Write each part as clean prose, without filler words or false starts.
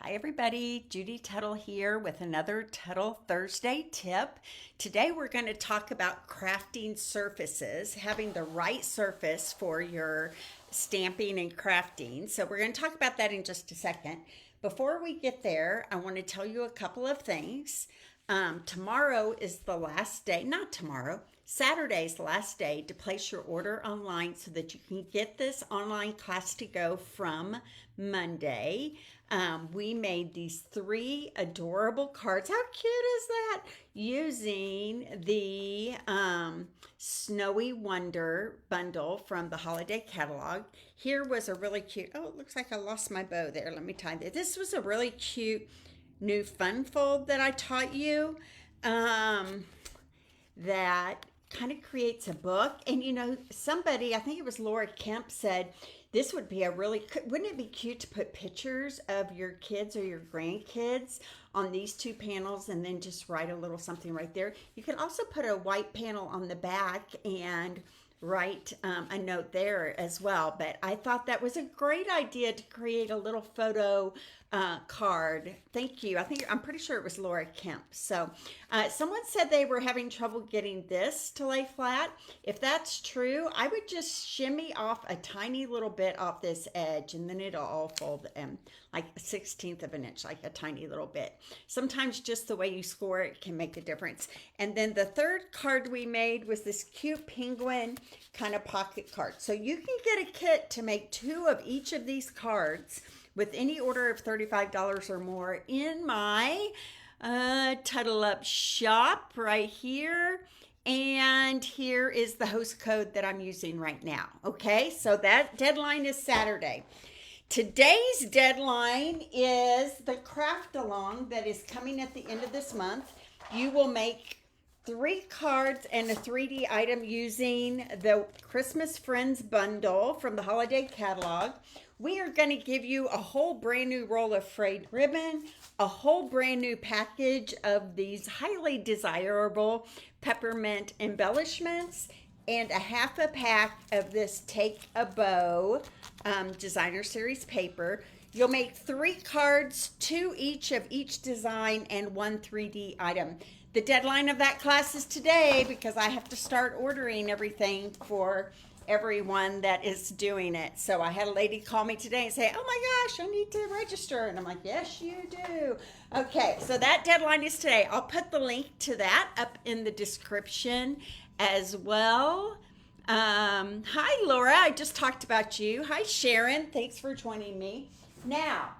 Hi everybody, Judy Tuttle here with another Tuttle Thursday tip. Today we're going to talk about crafting surfaces, having the right surface for your stamping and crafting. So we're going to talk about that in just a second. Before we get there, I want to tell you a couple of things. Tomorrow is the last day, not tomorrow, Saturday's the last day to place your order online so that you can get this online class to go from Monday. We made these three adorable cards. How cute is that? Using the Snowy Wonder bundle from the holiday catalog. Here was a really cute, oh, it looks like I lost my bow there. Let me tie this. This was a really cute new fun fold that I taught you that kind of creates a book. And you know, somebody, I think it was Laura Kemp, said this would be wouldn't it be cute to put pictures of your kids or your grandkids on these two panels and then just write a little something right there. You can also put a white panel on the back and write a note there as well. But I thought that was a great idea to create a little photo card. Thank you. I'm pretty sure it was Laura Kemp. So someone said they were having trouble getting this to lay flat. If that's true, I would just shimmy off a tiny little bit off this edge and then it'll all fold like a 1/16 of an inch, like a tiny little bit. Sometimes just the way you score it can make a difference. And then the third card we made was this cute penguin kind of pocket card. So you can get a kit to make 2 of each of these cards with any order of $35 or more in my Tuttle Up shop right here. And here is the host code that I'm using right now. Okay, so that deadline is Saturday. Today's deadline is the craft along that is coming at the end of this month. You will make 3 cards and a 3D item using the Christmas Friends bundle from the holiday catalog. We are going to give you a whole brand new roll of frayed ribbon, a whole brand new package of these highly desirable peppermint embellishments, and a half a pack of this Take a Bow designer series paper. You'll make 3 cards, 2 each of each design, and 1 3D item. The deadline of that class is today because I have to start ordering everything for everyone that is doing it. So I had a lady call me today and say, oh my gosh, I need to register. And I'm like, yes, you do. Okay, so that deadline is today. I'll put the link to that up in the description as well. Hi, Laura. I just talked about you. Hi, Sharon. Thanks for joining me. Now,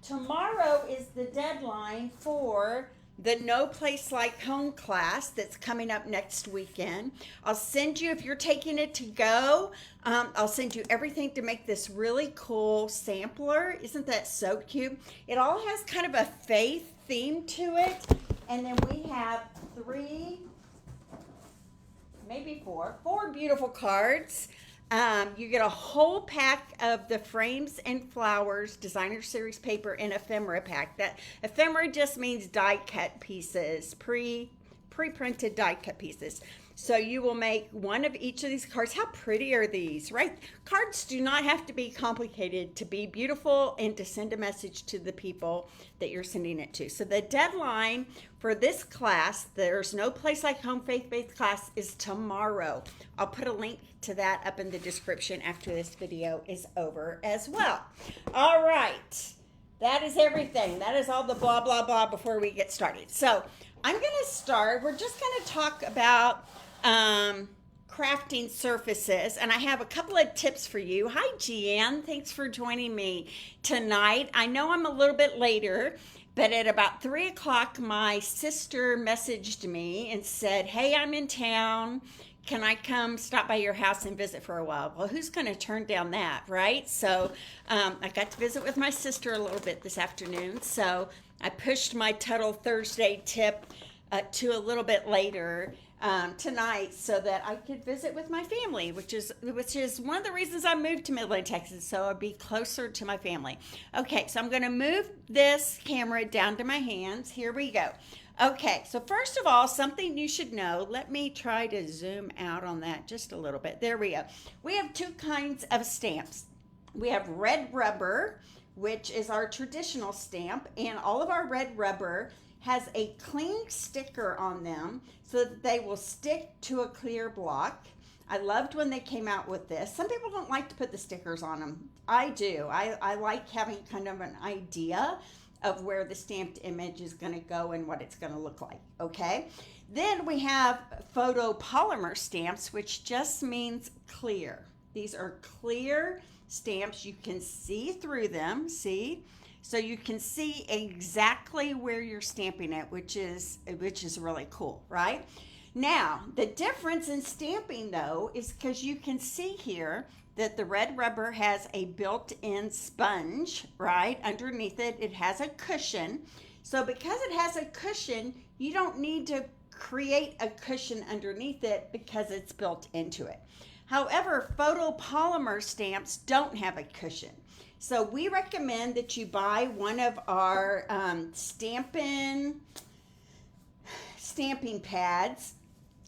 tomorrow is the deadline for the No Place Like Home class that's coming up next weekend. I'll send you, if you're taking it to go, I'll send you everything to make this really cool sampler. Isn't that so cute? It all has kind of a faith theme to it. And then we have 3, maybe 4 beautiful cards. You get a whole pack of the Frames and Flowers designer series paper and ephemera pack. That ephemera just means die cut pieces, pre-printed die cut pieces. So you will make 1 of each of these cards. How pretty are these, right? Cards do not have to be complicated to be beautiful and to send a message to the people that you're sending it to. So the deadline for this class, There's No Place Like Home faith-based class, is tomorrow. I'll put a link to that up in the description after this video is over as well. All right. That is everything. That is all the blah, blah, blah before we get started. So I'm going to start. We're just going to talk about crafting surfaces, and I have a couple of tips for you. Hi, Jeanne. Thanks for joining me tonight. I know I'm a little bit later, but at about 3 o'clock, my sister messaged me and said, hey, I'm in town. Can I come stop by your house and visit for a while? Well, who's going to turn down that, right? So I got to visit with my sister a little bit this afternoon. So I pushed my Tuttle Thursday tip to a little bit later tonight so that I could visit with my family, which is one of the reasons I moved to Midland, Texas, so I'd be closer to my family. Okay, so I'm going to move this camera down to my hands. Here we go. Okay, so first of all, something you should know. Let me try to zoom out on that just a little bit. There we go. We have 2 kinds of stamps. We have red rubber, which is our traditional stamp, and all of our red rubber has a cling sticker on them so that they will stick to a clear block. I loved when they came out with this. Some people don't like to put the stickers on them. I do. I like having kind of an idea of where the stamped image is going to go and what it's going to look like, okay? Then we have photopolymer stamps, which just means clear. These are clear stamps. You can see through them, see? So you can see exactly where you're stamping it, which is really cool, right? Now, the difference in stamping, though, is because you can see here that the red rubber has a built-in sponge, right? Underneath it, it has a cushion. So because it has a cushion, you don't need to create a cushion underneath it because it's built into it. However, photopolymer stamps don't have a cushion. So we recommend that you buy one of our stamping pads.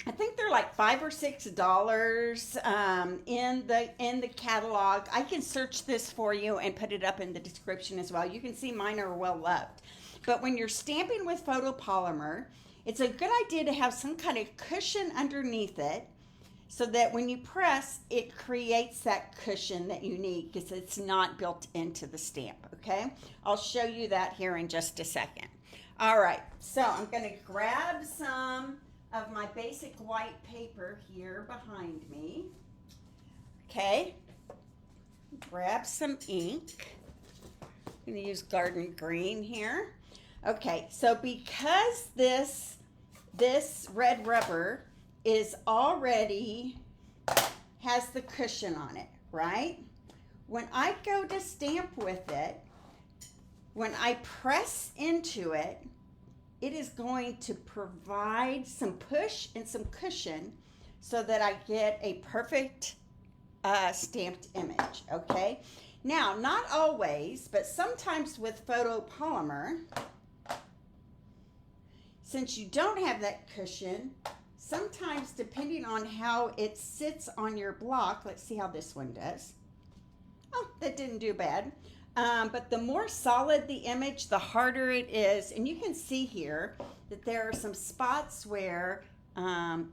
I think they're like $5 or $6 in the catalog. I can search this for you and put it up in the description as well. You can see mine are well loved. But when you're stamping with photopolymer, it's a good idea to have some kind of cushion underneath it so that when you press, it creates that cushion that you need because it's not built into the stamp, okay? I'll show you that here in just a second. All right, so I'm going to grab some of my basic white paper here behind me. Okay, grab some ink. I'm going to use garden green here. Okay, so because this red rubber is already has the cushion on it, right? When I go to stamp with it, when I press into it, it is going to provide some push and some cushion so that I get a perfect stamped image, okay? Now, not always, but sometimes with photopolymer, since you don't have that cushion, sometimes depending on how it sits on your block, let's see how this one does. Oh, that didn't do bad. But the more solid the image, the harder it is. And you can see here that there are some spots where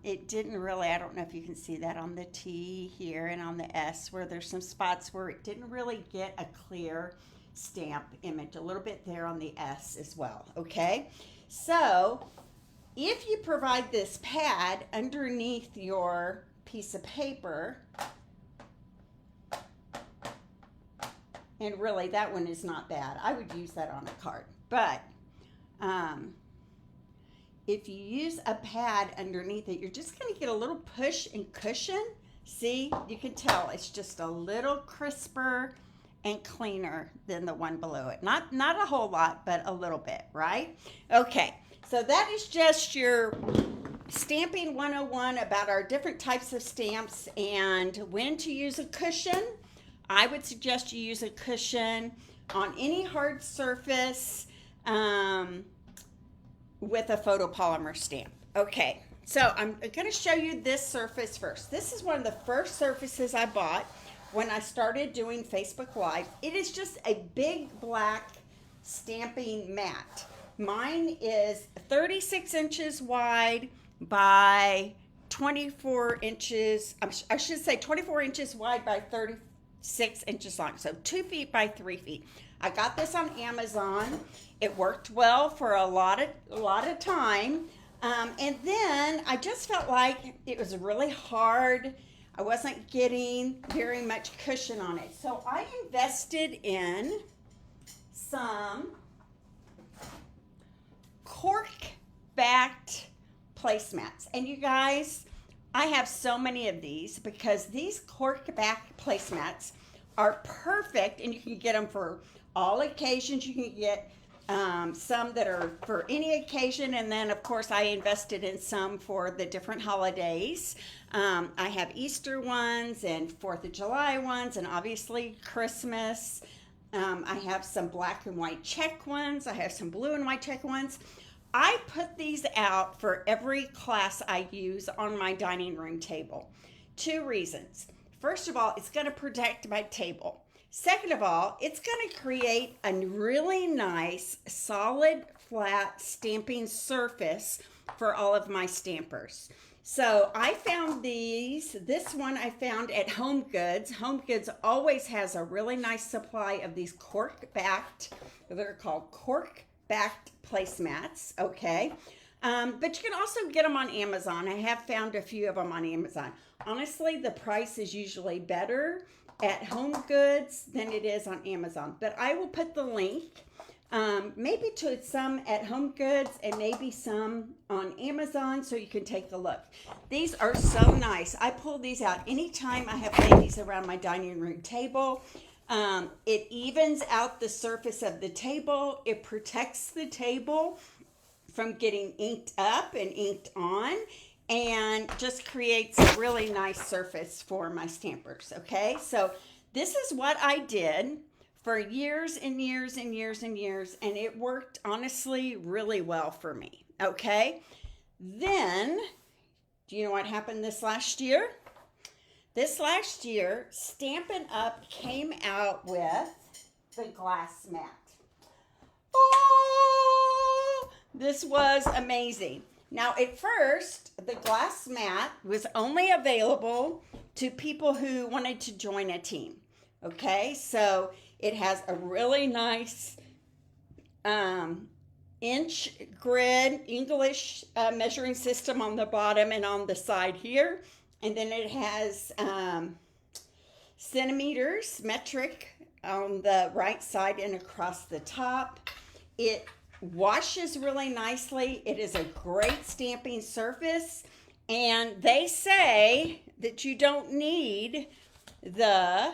it didn't really, I don't know if you can see that on the T here and on the S, where there's some spots where it didn't really get a clear stamp image. A little bit there on the S as well, okay? So if you provide this pad underneath your piece of paper, and really that one is not bad. I would use that on a card. But if you use a pad underneath it, you're just going to get a little push and cushion. See, you can tell it's just a little crisper and cleaner than the one below it. Not a whole lot, but a little bit, right? Okay, so that is just your Stamping 101 about our different types of stamps and when to use a cushion. I would suggest you use a cushion on any hard surface with a photopolymer stamp. Okay, so I'm going to show you this surface first. This is one of the first surfaces I bought when I started doing Facebook Live. It is just a big black stamping mat. Mine is 36 inches wide by 24 inches, I should say 24 inches wide by 36 inches long, so 2 feet by 3 feet. I got this on Amazon. It worked well for a lot of time, and then I just felt like it was really hard. I wasn't getting very much cushion on it, so I invested in some cork-backed placemats. And you guys, I have so many of these because these cork-backed placemats are perfect, and you can get them for all occasions. You can get some that are for any occasion, and then of course I invested in some for the different holidays. I have Easter ones and 4th of July ones, and obviously Christmas. I have some black and white check ones. I have some blue and white check ones. I put these out for every class I use on my dining room table. 2 reasons. First of all, it's going to protect my table. Second of all, it's going to create a really nice, solid, flat stamping surface for all of my stampers. So I found these. This one I found at Home Goods. Home Goods always has a really nice supply of these cork-backed, they're called cork-backed placemats, okay? But you can also get them on Amazon. I have found a few of them on Amazon. Honestly, the price is usually better at Home Goods than it is on Amazon. But I will put the link maybe to some at Home Goods and maybe some on Amazon so you can take a look. These are so nice. I pull these out anytime I have ladies around my dining room table. It evens out the surface of the table. It protects the table from getting inked up and inked on, and just creates a really nice surface for my stampers, okay? So this is what I did for years and years and years and years, and it worked honestly really well for me, okay? Then, do you know what happened this last year? This last year, Stampin' Up! Came out with the glass mat. Oh, this was amazing. Now, at first, the glass mat was only available to people who wanted to join a team, okay? So it has a really nice inch grid English measuring system on the bottom and on the side here. And then it has centimeters, metric, on the right side and across the top. It washes really nicely. It is a great stamping surface. And they say that you don't need the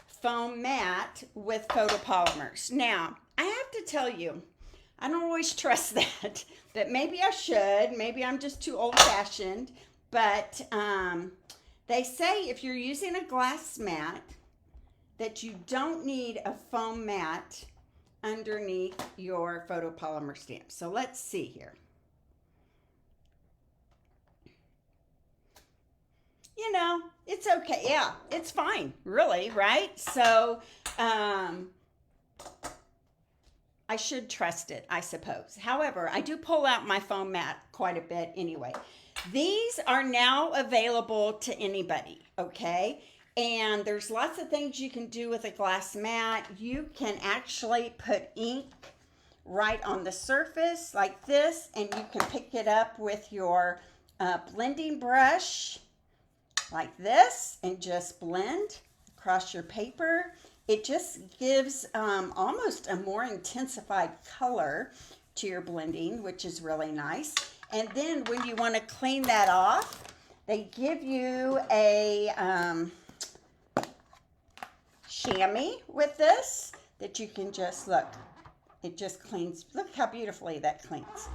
foam mat with photopolymers. Now, I have to tell you, I don't always trust that, but maybe I should. Maybe I'm just too old-fashioned. But they say if you're using a glass mat, that you don't need a foam mat underneath your photopolymer stamp. So let's see here. You know, it's okay. Yeah, it's fine, really, right? So I should trust it, I suppose. However, I do pull out my foam mat quite a bit anyway. These are now available to anybody, okay? And there's lots of things you can do with a glass mat. You can actually put ink right on the surface like this, and you can pick it up with your blending brush like this and just blend across your paper. It just gives almost a more intensified color to your blending, which is really nice. And then when you want to clean that off, they give you a chamois with this that you can just, look, it just cleans. Look how beautifully that cleans.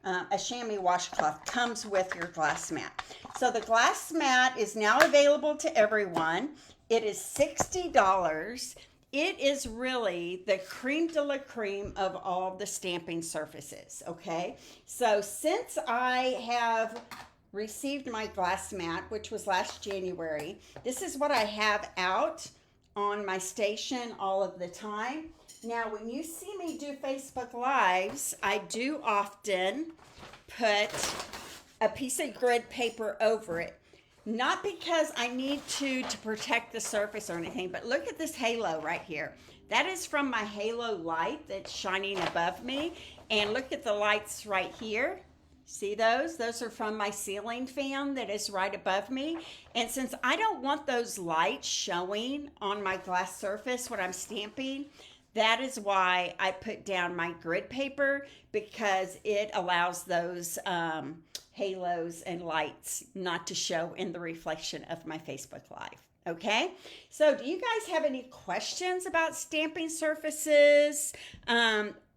A chamois washcloth comes with your glass mat. So the glass mat is now available to everyone. It is $60. It is really the creme de la creme of all the stamping surfaces, okay? So since I have received my glass mat, which was last January, this is what I have out on my station all of the time. Now, when you see me do Facebook Lives, I do often put a piece of grid paper over it. Not because I need to protect the surface or anything, but look at this halo right here. That is from my halo light that's shining above me. And look at the lights right here. See those? Those are from my ceiling fan that is right above me. And since I don't want those lights showing on my glass surface when I'm stamping, that is why I put down my grid paper, because it allows those halos and lights not to show in the reflection of my Facebook Live. Okay, so do you guys have any questions about stamping surfaces?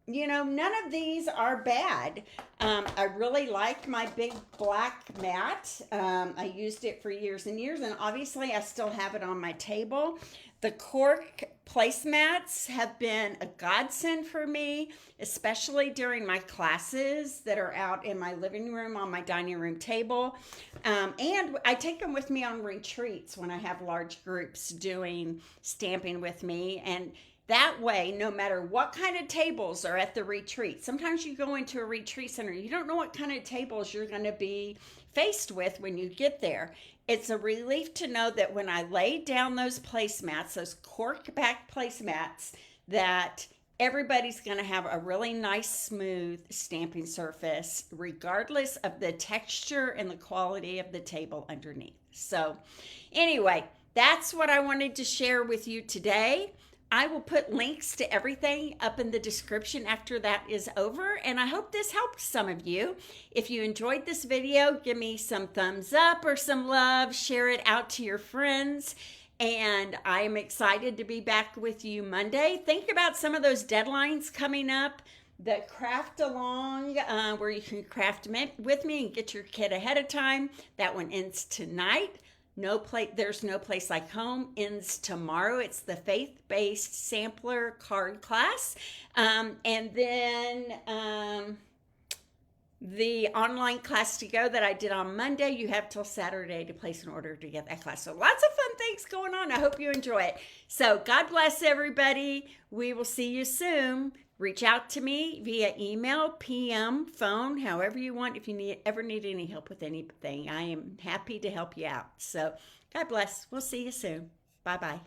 You know, none of these are bad. I really like my big black mat. I used it for years and years, and obviously I still have it on my table. The cork placemats have been a godsend for me, especially during my classes that are out in my living room on my dining room table. And I take them with me on retreats when I have large groups doing stamping with me. And that way, no matter what kind of tables are at the retreat, sometimes you go into a retreat center, you don't know what kind of tables you're going to be faced with when you get there. It's a relief to know that when I lay down those placemats, those cork back placemats, that everybody's going to have a really nice, smooth stamping surface, regardless of the texture and the quality of the table underneath. So anyway, that's what I wanted to share with you today. I will put links to everything up in the description after that is over, and I hope this helped some of you. If you enjoyed this video, give me some thumbs up or some love, share it out to your friends, and I am excited to be back with you Monday. Think about some of those deadlines coming up. The craft along, where you can craft with me and get your kit ahead of time. That one ends tonight. There's no place like home ends tomorrow. It's the faith-based sampler card class, and then the online class to go that I did on Monday. You have till Saturday to place an order to get that class. So lots of fun things going on. I hope you enjoy it. So God bless everybody. We will see you soon. Reach out to me via email, PM, phone, however you want. If you ever need any help with anything, I am happy to help you out. So God bless. We'll see you soon. Bye-bye.